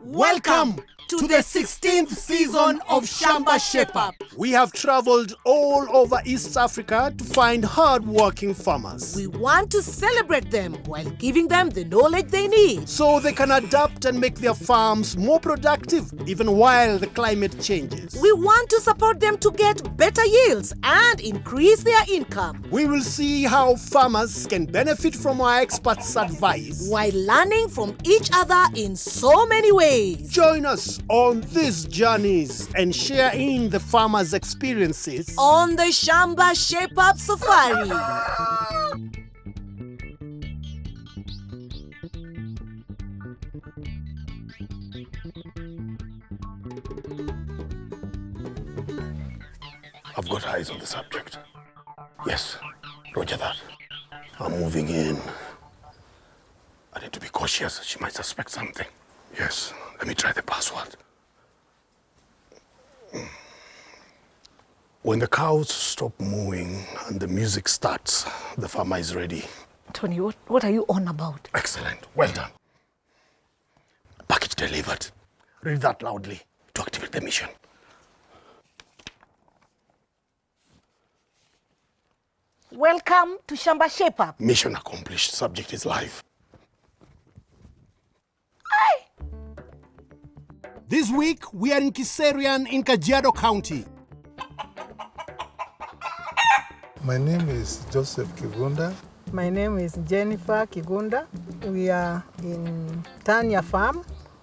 Welcome to the 16th season of Shamba Shape. We have traveled all over East Africa to find hard-working farmers. We want to celebrate them while giving them the knowledge they need, so they can adapt and make their farms more productive even while the climate changes. We want to support them to get better yields and increase their income. We will see how farmers can benefit from our experts' advice while learning from each other in so many ways. Join us on these journeys and share in the farmers' experiences on the Shamba Shape Up Safari. I've got eyes on the subject. Yes, roger that. I'm moving in. I need to be cautious. She might suspect something. Yes, let me try the password. When the cows stop mooing and the music starts, the farmer is ready. Tony, what are you on about? Excellent. Well done. Package delivered. Read that loudly to activate the mission. Welcome to Shamba Shape Up. Mission accomplished. Subject is live. Hi. This week, we are in Kiserian in Kajiado County. My name is Joseph Kigunda. My name is Jennifer Kigunda. We are in Tanya farm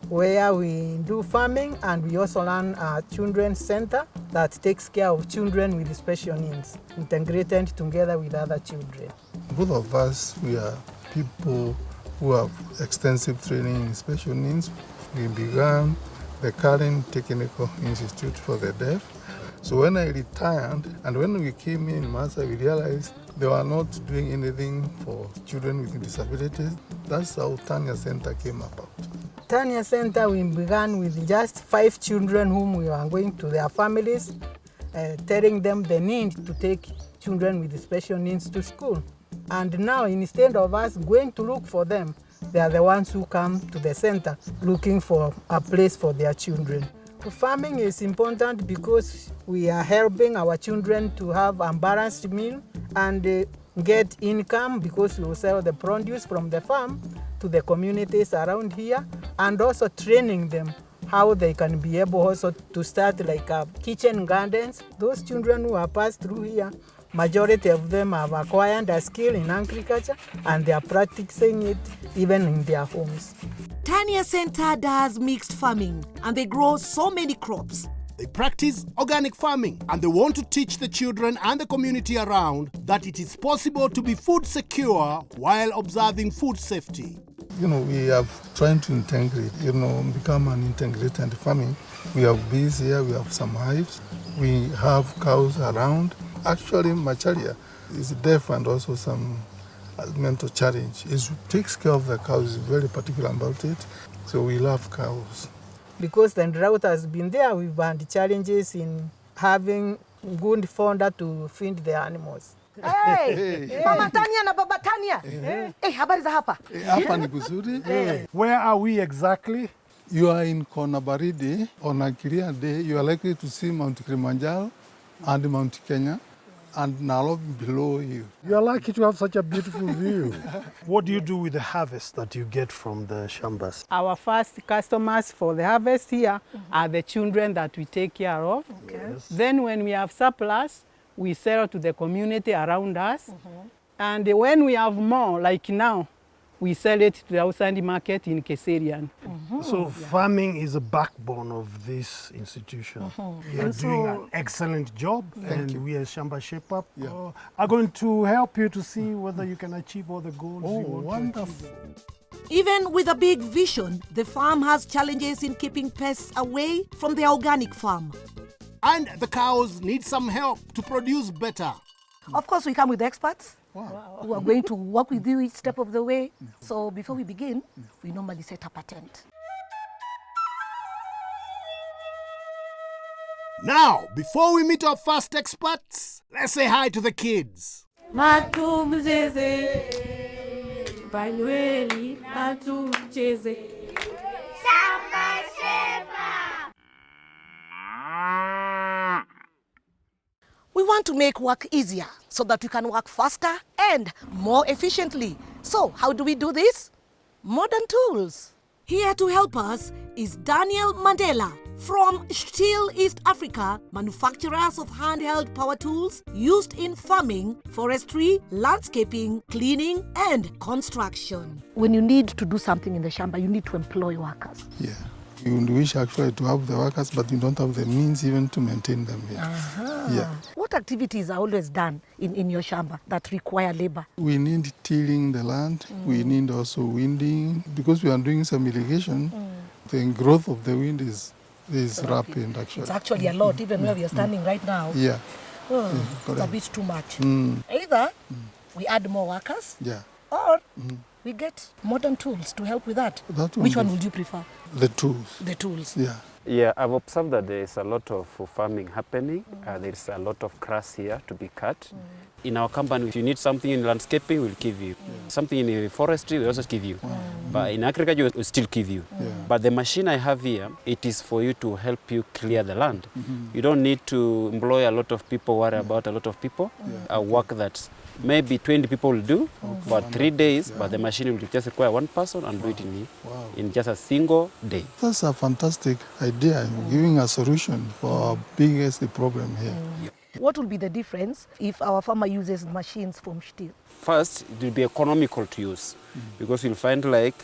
where we do farming, and we also run a children's center that takes care of children with special needs, integrated together with other children. Both of us, we are people who have extensive training in special needs. We began the current Technical Institute for the Deaf. So when I retired, and when we came in Masa, we realized they were not doing anything for children with disabilities. That's how Tania Centre came about. Tania Centre, we began with just 5 children whom we were going to their families, telling them the need to take children with special needs to school. And now, instead of us going to look for them, they are the ones who come to the center looking for a place for their children. Farming is important because we are helping our children to have a balanced meal and get income, because we will sell the produce from the farm to the communities around here, and also training them how they can be able also to start like kitchen gardens. Those children who are passed through here, majority of them have acquired a skill in agriculture and they are practicing it even in their homes. Tania Centre does mixed farming and they grow so many crops. They practice organic farming and they want to teach the children and the community around that it is possible to be food secure while observing food safety. We are trying to integrate, become an integrated farming. We have bees here, we have some hives, we have cows around. Actually, Macharia is deaf and also some mental challenge. He takes care of the cows, is very particular about it. So we love cows. Because the drought has been there, we've had challenges in having good fodder to feed the animals. Hey, Mama Tanya na Baba Tanya. Hey, habari za hapa? Hapa ni kuzuri. Where are we exactly? You are in Konabaridi. On a clear day, you are likely to see Mount Kilimanjaro and Mount Kenya and Nairobi below you. You are lucky to have such a beautiful view. What do you do with the harvest that you get from the shambas? Our first customers for the harvest here are the children that we take care of. Okay. Yes. Then when we have surplus, we sell to the community around us. And when we have more, like now, we sell it to the outside market in Kiserian. So farming is a backbone of this institution. You are doing an excellent job. Thank you. We at Shamba Shape Up are going to help you to see whether you can achieve all the goals you want wonderful. to achieve. Even with a big vision, the farm has challenges in keeping pests away from the organic farm. And the cows need some help to produce better. Of course, we come with experts Wow. who are going to work with you each step of the way. So before we begin, we normally set up a tent. Now, before we meet our first experts, let's say hi to the kids. Banyweli, atucheze. Shamba, want to make work easier so that we can work faster and more efficiently. So how do we do this? Modern tools. Here to help us is Daniel Mandela from Still East Africa, manufacturers of handheld power tools used in farming, forestry, landscaping, cleaning and construction. When you need to do something in the Shamba, you need to employ workers. Yeah. You wish actually to have the workers, but you don't have the means even to maintain them here. Yeah. What activities are always done in your Shamba that require labor? We need tilling the land. We need also winding. Because we are doing some irrigation, the growth of the wind is rapid actually. It's actually a lot, even where we are standing right now. Yeah. It's a bit too much. Either we add more workers, Yeah. or we get modern tools to help with that. Which one would you prefer? The tools. The tools. Yeah. Yeah, I've observed that there is a lot of farming happening. There is a lot of grass here to be cut. In our company, if you need something in landscaping, we'll give you. Something in forestry, we also give you. But in agriculture, we'll still give you. But the machine I have here, it is for you to help you clear the land. You don't need to employ a lot of people, worry about a lot of people. A work that maybe 20 people will do for 3 days, but the machine will just require one person and do it in just a single day. That's a fantastic idea, giving a solution for our biggest problem here. What will be the difference if our farmer uses machines from Still? First, it will be economical to use because you'll find like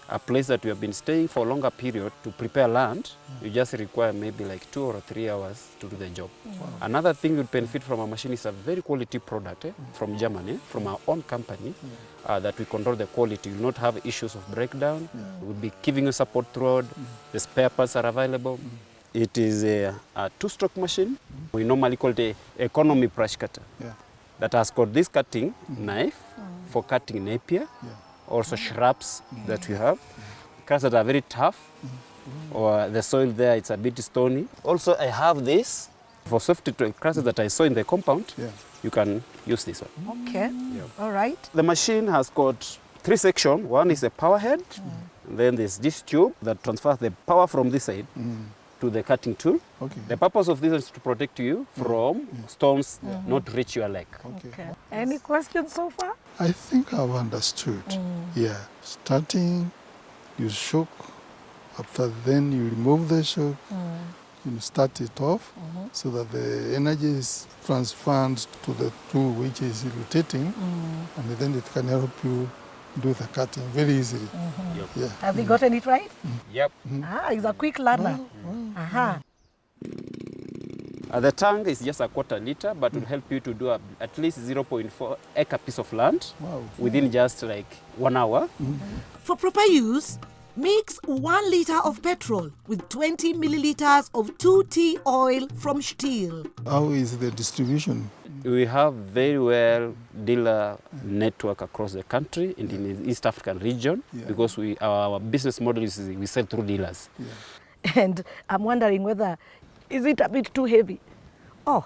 a place that you have been staying for a longer period to prepare land, you just require maybe like 2 or 3 hours to do the job. Another thing you'll benefit from a machine is a very quality product from Germany, from our own company, that we control the quality. You'll not have issues of breakdown. We'll be giving you support throughout. The spare parts are available. It is a 2-stroke machine. We normally call it an economy brush cutter. That has got this cutting knife for cutting napier, also shrubs that we have, grass that are very tough, or the soil there, it's a bit stony. Also, I have this for safety grasses that I saw in the compound. You can use this one. Okay, all right. The machine has got 3 sections. One is a power head, then there's this tube that transfers the power from this side to the cutting tool. The purpose of this is to protect you from stones not reach your leg. Okay. Any questions so far? I think I've understood. Yeah. Starting, you shook. After then, you remove the shock. You start it off so that the energy is transferred to the tool which is rotating, and then it can help you do the cutting very easily. Yeah. Has he gotten it right? Yep. He's a quick learner. The tank is just a 1/4 liter, but will help you to do at least 0.4 acre piece of land within just like 1 hour. For proper use, mix 1 liter of petrol with 20 milliliters of 2T oil from Still. How is the distribution? We have very well dealer network across the country in the East African region because our business model is we sell through dealers. And I'm wondering whether, is it a bit too heavy? Oh,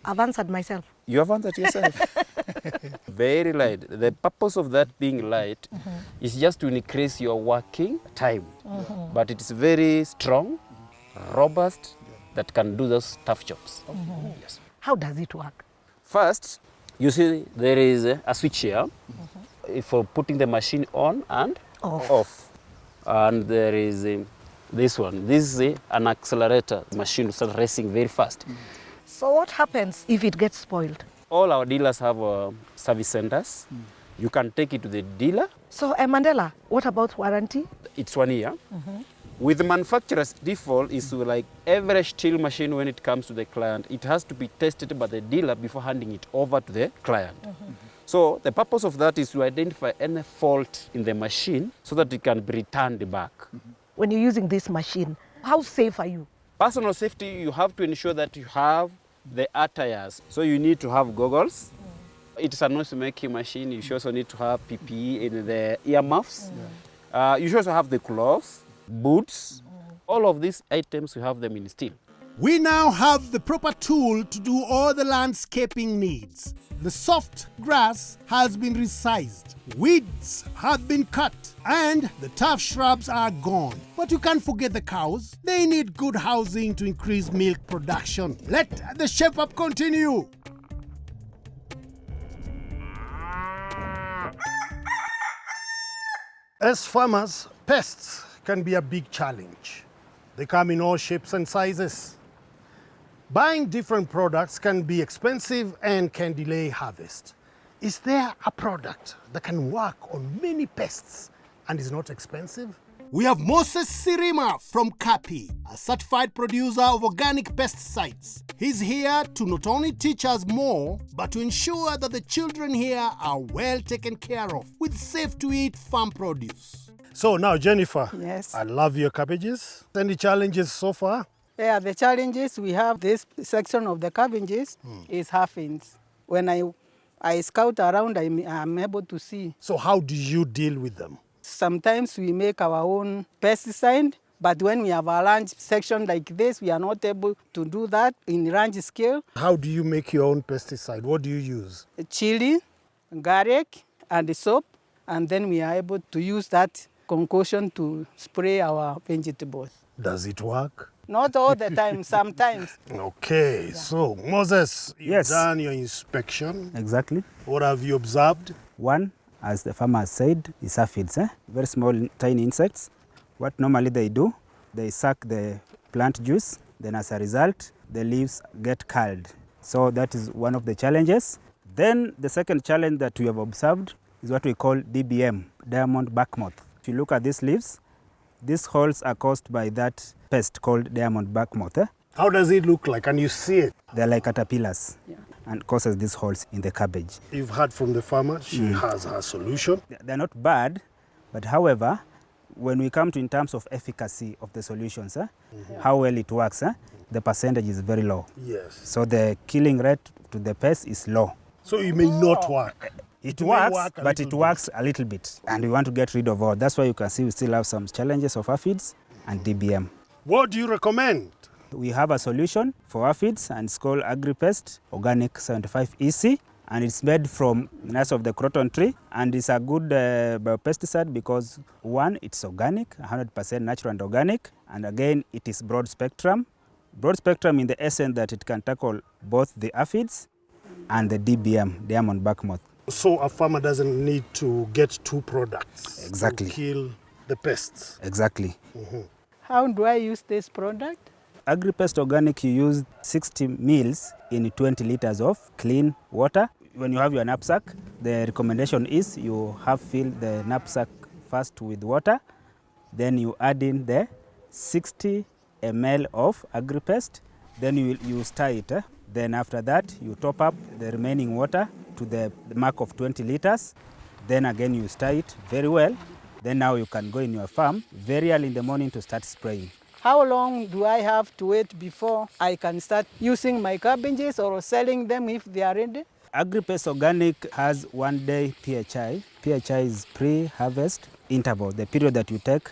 I've answered myself. You have answered yourself. Very light. The purpose of that being light is just to increase your working time. But it is very strong, robust, that can do those tough jobs. Yes. How does it work? First, you see there is a switch here for putting the machine on and off. And there is this one. This is an accelerator. The machine will start racing very fast. So what happens if it gets spoiled? All our dealers have service centers. You can take it to the dealer. So, Mandela, what about warranty? It's 1 year. With the manufacturer's default is like every Still machine when it comes to the client, it has to be tested by the dealer before handing it over to the client. So the purpose of that is to identify any fault in the machine so that it can be returned back. When you're using this machine, how safe are you? Personal safety, you have to ensure that you have the attires. So you need to have goggles. It's a noise-making machine. You should also need to have PPE in the earmuffs. You should also have the gloves, boots. All of these items, you have them in Still. We now have the proper tool to do all the landscaping needs. The soft grass has been resized, weeds have been cut, and the tough shrubs are gone. But you can't forget the cows. They need good housing to increase milk production. Let the shape-up continue. As farmers, pests can be a big challenge. They come in all shapes and sizes. Buying different products can be expensive and can delay harvest. Is there a product that can work on many pests and is not expensive? We have Moses Sirima from Kapi, a certified producer of organic pesticides. He's here to not only teach us more, but to ensure that the children here are well taken care of with safe-to-eat farm produce. So now, Jennifer, Yes. I love your cabbages. Any challenges so far? Yeah, the challenges we have, this section of the cabbages is half-inch. When I scout around, I'm able to see. So how do you deal with them? Sometimes we make our own pesticide, but when we have a large section like this, we are not able to do that in large scale. How do you make your own pesticide? What do you use? Chili, garlic, and soap, and then we are able to use that concoction to spray our vegetables. Does it work? Not all the time, sometimes. Okay, so Moses, you've Yes. done your inspection. Exactly. What have you observed? One, as the farmer has said, is aphids. Very small, tiny insects. What normally they do, they suck the plant juice, then as a result, the leaves get curled. So that is one of the challenges. Then the second challenge that we have observed is what we call DBM, diamond back moth. If you look at these leaves, these holes are caused by that pest called diamond back moth. How does it look like? Can you see it? They're like caterpillars and causes these holes in the cabbage. You've heard from the farmer, she has her solution. They're not bad, but however, when we come to in terms of efficacy of the solutions, how well it works, the percentage is very low. Yes. So the killing rate to the pest is low. So it may not work. It may works, work a but little it works a little bit. And we want to get rid of all. That's why you can see we still have some challenges of aphids and DBM. What do you recommend? We have a solution for aphids, and it's called AgriPest Organic 75 EC. And it's made from nuts of the croton tree, and it's a good biopesticide because one, it's organic, 100% natural and organic, and again, it is broad spectrum. Broad spectrum in the essence that it can tackle both the aphids and the DBM, diamond back moth. So a farmer doesn't need to get two products Exactly. to kill the pests. Exactly. How do I use this product? AgriPest Organic, you use 60 mils in 20 liters of clean water. When you have your knapsack, the recommendation is you have filled the knapsack first with water, then you add in the 60 ml of AgriPest, then you stir it. Then after that, you top up the remaining water to the mark of 20 liters. Then again, you stir it very well. Then now you can go in your farm very early in the morning to start spraying. How long do I have to wait before I can start using my cabbages or selling them if they are ready? AgriPest Organic has 1 day PHI. PHI is pre-harvest interval, the period that you take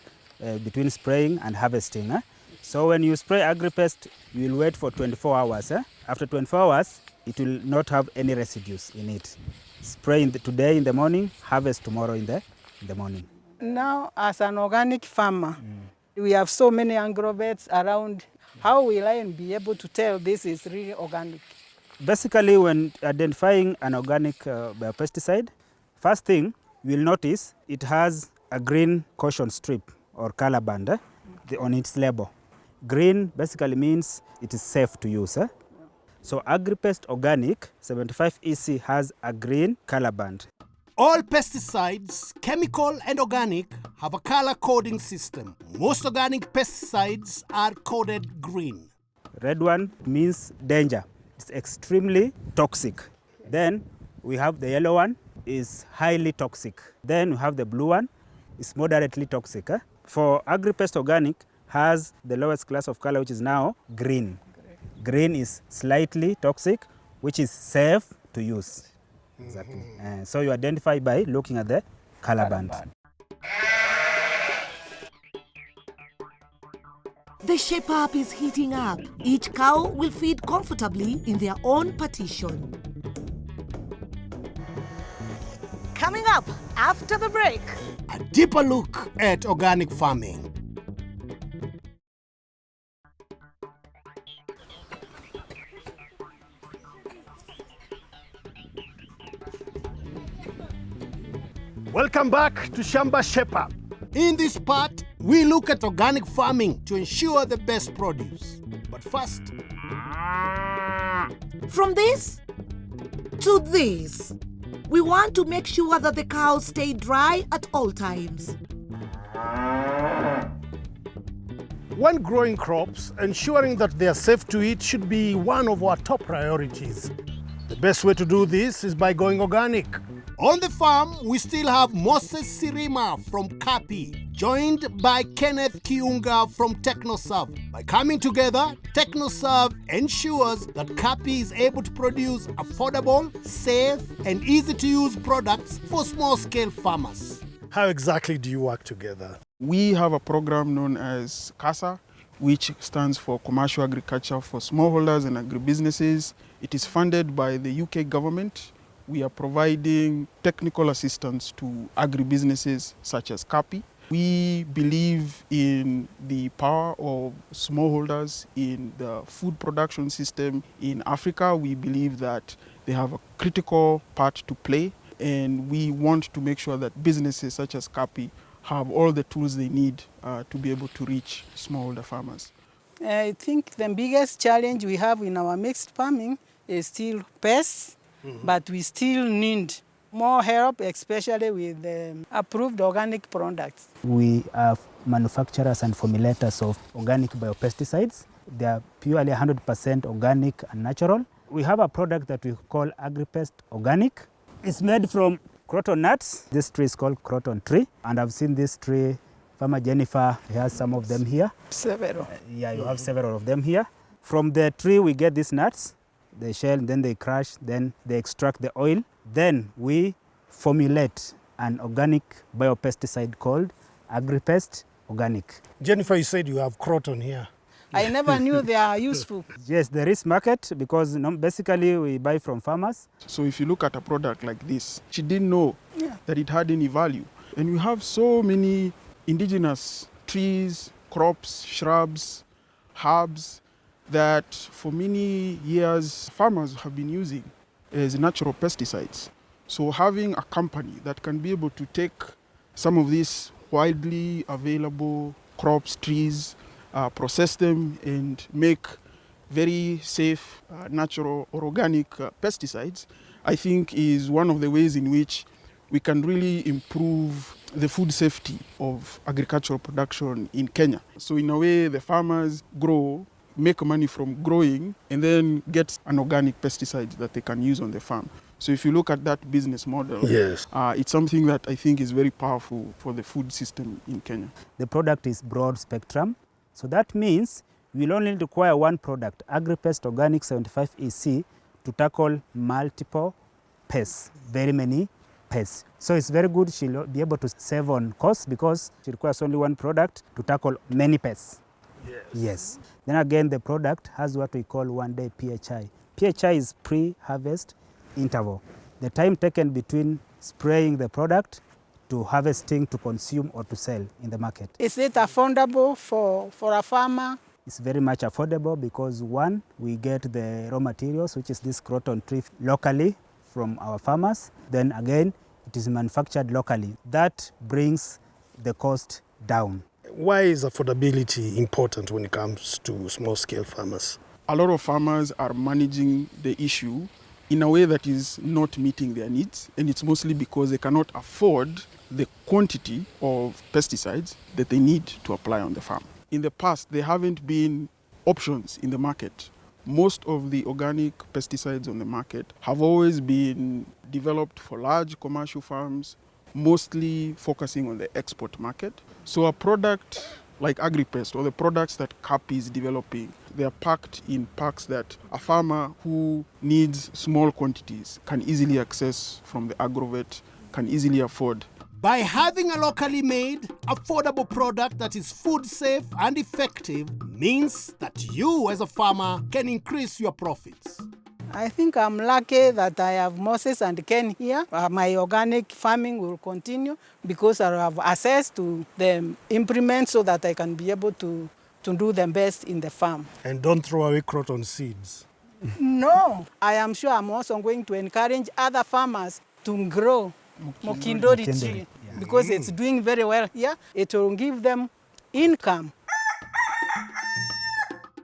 between spraying and harvesting. So when you spray AgriPest, you will wait for 24 hours. After 24 hours, it will not have any residues in it. Spray today in the morning, harvest tomorrow in the morning. Now, as an organic farmer, we have so many agrovets around. How will I be able to tell this is really organic? Basically, when identifying an organic biopesticide, first thing you'll notice it has a green caution strip or color band on its label. Green basically means it is safe to use. So AgriPest Organic 75 EC has a green color band. All pesticides, chemical and organic, have a color coding system. Most organic pesticides are coded green. Red one means danger. It's extremely toxic. Then we have the yellow one, is highly toxic. Then we have the blue one, is moderately toxic. For AgriPest Organic has the lowest class of color, which is now green. Green is slightly toxic, which is safe to use. Exactly. So you identify by looking at the color band. The shape-up is heating up. Each cow will feed comfortably in their own partition. Coming up after the break. A deeper look at organic farming. Welcome back to Shamba Shepherd. In this part, we look at organic farming to ensure the best produce. But first, From this to this, we want to make sure that the cows stay dry at all times. when growing crops, ensuring that they are safe to eat should be one of our top priorities. The best way to do this is by going organic. On the farm, we still have Moses Sirima from Kapi, joined by Kenneth Kiunga from TechnoServe. By coming together, TechnoServe ensures that Kapi is able to produce affordable, safe, and easy-to-use products for small-scale farmers. How exactly do you work together? We have a program known as CASA, which stands for Commercial Agriculture for Smallholders and Agribusinesses. It is funded by the UK government. We are providing technical assistance to agribusinesses such as Kapi. We believe in the power of smallholders in the food production system in Africa. We believe that they have a critical part to play, and we want to make sure that businesses such as Kapi have all the tools they need to be able to reach smallholder farmers. I think the biggest challenge we have in our mixed farming is still pests, but we still need more help, especially with approved organic products. We are manufacturers and formulators of organic biopesticides. They are purely 100% organic and natural. We have a product that we call AgriPest Organic. It's made from croton nuts. This tree is called croton tree, and I've seen this tree. Farmer Jennifer has some of them here. Several. Yeah, you have several of them here. From the tree, we get these nuts. They shell, then they crush, then they extract the oil. Then we formulate an organic biopesticide called AgriPest Organic. Jennifer, you said you have croton here. I never knew they are useful. Yes, there is market because basically we buy from farmers. So if you look at a product like this, she didn't know that it had any value. And we have so many indigenous trees, crops, shrubs, herbs that for many years farmers have been using as natural pesticides. So having a company that can be able to take some of these widely available crops, trees, process them and make very safe, natural or organic pesticides, I think is one of the ways in which we can really improve the food safety of agricultural production in Kenya. So in a way, the farmers grow, make money from growing, and then get an organic pesticide that they can use on the farm. So if you look at that business model, Yes. It's something that I think is very powerful for the food system in Kenya. The product is broad spectrum. So that means we'll only require one product, AgriPest Organic 75 EC, to tackle multiple pests, very many pests. So it's very good. She'll be able to save on costs because she requires only one product to tackle many pests. Yes. Then again, the product has what we call one-day PHI. PHI is pre-harvest interval, the time taken between spraying the product to harvesting to consume or to sell in the market. Is it affordable for a farmer? It's very much affordable because one, we get the raw materials, which is this croton tree, locally from our farmers. Then again, it is manufactured locally. That brings the cost down. Why is affordability important when it comes to small-scale farmers? A lot of farmers are managing the issue in a way that is not meeting their needs, and it's mostly because they cannot afford the quantity of pesticides that they need to apply on the farm. In the past, there haven't been options in the market. Most of the organic pesticides on the market have always been developed for large commercial farms, mostly focusing on the export market. So a product like AgriPest or the products that Kapi is developing, they are packed in packs that a farmer who needs small quantities can easily access from the agrovet, can easily afford. By having a locally made, affordable product that is food safe and effective means that you as a farmer can increase your profits. I think I'm lucky that I have Moses and Ken here. My organic farming will continue because I have access to the implements so that I can be able to do the best in the farm. And don't throw away croton seeds. No, I am sure I'm also going to encourage other farmers to grow Mokindori tree because it's doing very well here. It will give them income.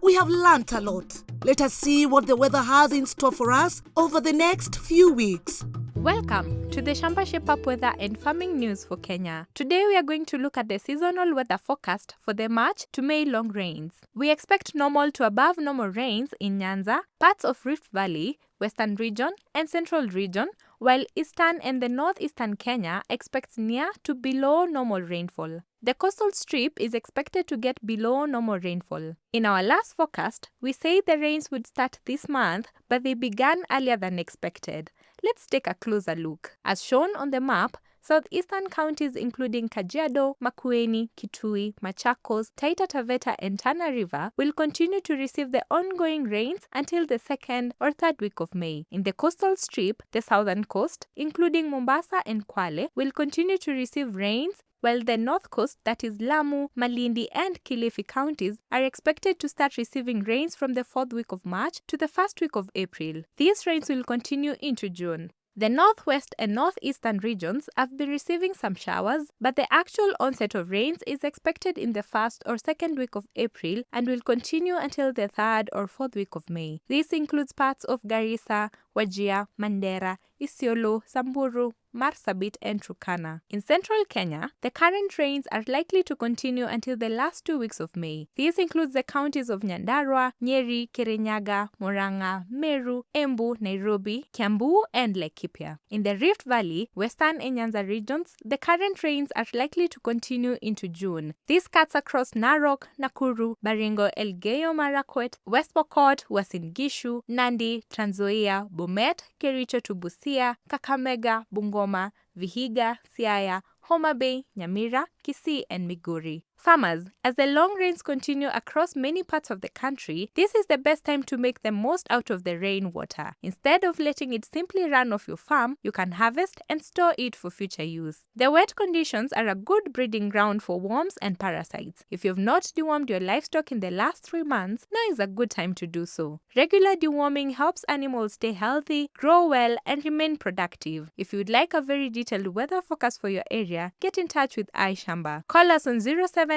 We have learnt a lot. Let us see what the weather has in store for us over the next few weeks. Welcome to the Shamba Shape Up Weather and Farming News for Kenya. Today we are going to look at the seasonal weather forecast for the March to May long rains. We expect normal to above normal rains in Nyanza, parts of Rift Valley, Western Region and Central Region, while Eastern and the Northeastern Kenya expects near to below normal rainfall. The coastal strip is expected to get below normal rainfall. In our last forecast, we said the rains would start this month, but they began earlier than expected. Let's take a closer look. As shown on the map, southeastern counties including Kajiado, Makueni, Kitui, Machakos, Taita Taveta and Tana River will continue to receive the ongoing rains until the 2nd or 3rd week of May. In the coastal strip, the southern coast, including Mombasa and Kwale, will continue to receive rains, while the north coast, that is Lamu, Malindi and Kilifi counties, are expected to start receiving rains from the 4th week of March to the 1st week of April. These rains will continue into June. The northwest and northeastern regions have been receiving some showers, but the actual onset of rains is expected in the 1st or 2nd week of April and will continue until the 3rd or 4th week of May. This includes parts of Garissa, Wajir, Mandera, Isiolo, Samburu, Marsabit and Turkana. In central Kenya, the current rains are likely to continue until the last 2 weeks of May. These include the counties of Nyandarua, Nyeri, Kirinyaga, Murang'a, Meru, Embu, Nairobi, Kiambu and Laikipia. In the Rift Valley, Western and Nyanza regions, the current rains are likely to continue into June. This cuts across Narok, Nakuru, Baringo, Elgeyo Marakwet, West Pokot, Uasin Gishu, Nandi, Trans Nzoia, Bomet, Kericho to Busia, Kakamega, Bungoma, Vihiga, Siaya, Homa Bay, Nyamira, Kisii and Migori. Farmers, as the long rains continue across many parts of the country, this is the best time to make the most out of the rainwater. Instead of letting it simply run off your farm, you can harvest and store it for future use. The wet conditions are a good breeding ground for worms and parasites. If you've not dewormed your livestock in the last 3 months, now is a good time to do so. Regular deworming helps animals stay healthy, grow well, and remain productive. If you'd like a very detailed weather forecast for your area, get in touch with Shamba. Call us on 0711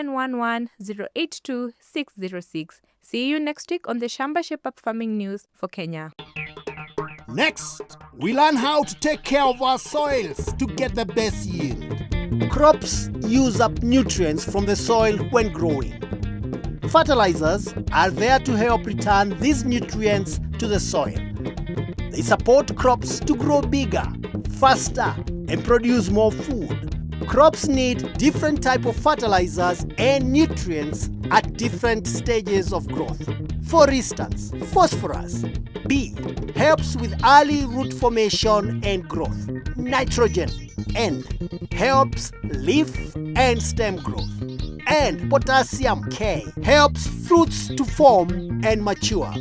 082 606. See you next week on the Shamba Shape Up Farming News for Kenya. Next, we learn how to take care of our soils to get the best yield. Crops use up nutrients from the soil when growing. Fertilizers are there to help return these nutrients to the soil. They support crops to grow bigger, faster, and produce more food. Crops need different types of fertilizers and nutrients at different stages of growth. For instance, phosphorus, B, helps with early root formation and growth. Nitrogen, N, helps leaf and stem growth. And potassium, K, helps fruits to form and mature.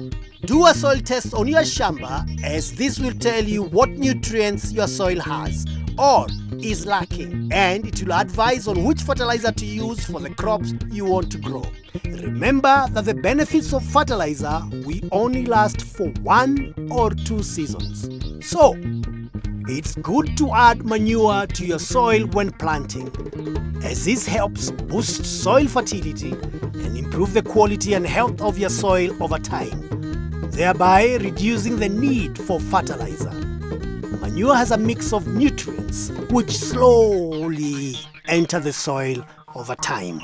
Do a soil test on your Shamba, as this will tell you what nutrients your soil has or is lacking, and it will advise on which fertilizer to use for the crops you want to grow. Remember that the benefits of fertilizer will only last for 1 or 2 seasons. So, it's good to add manure to your soil when planting, as this helps boost soil fertility and improve the quality and health of your soil over time, thereby reducing the need for fertilizer. Manure has a mix of nutrients which slowly enter the soil over time.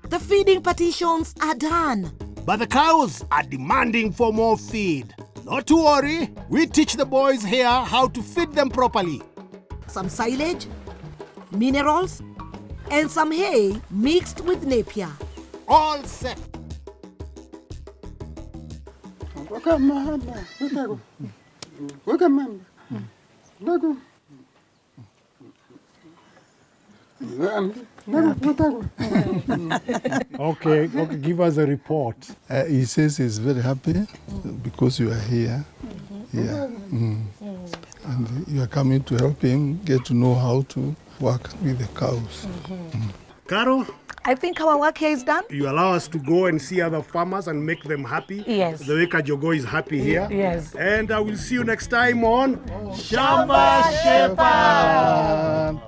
The feeding petitions are done. But the cows are demanding for more feed. Not to worry, we teach the boys here how to feed them properly. Some silage, minerals, and some hay mixed with napier. All set. Okay, give us a report. He says he's very happy because you are here. Yeah. And you are coming to help him get to know how to work with the cows. Carol, I think our work here is done. you allow us to go and see other farmers and make them happy. Yes. The way Kajiado is happy here. Yes. And I will see you next time on Shamba Shepherd.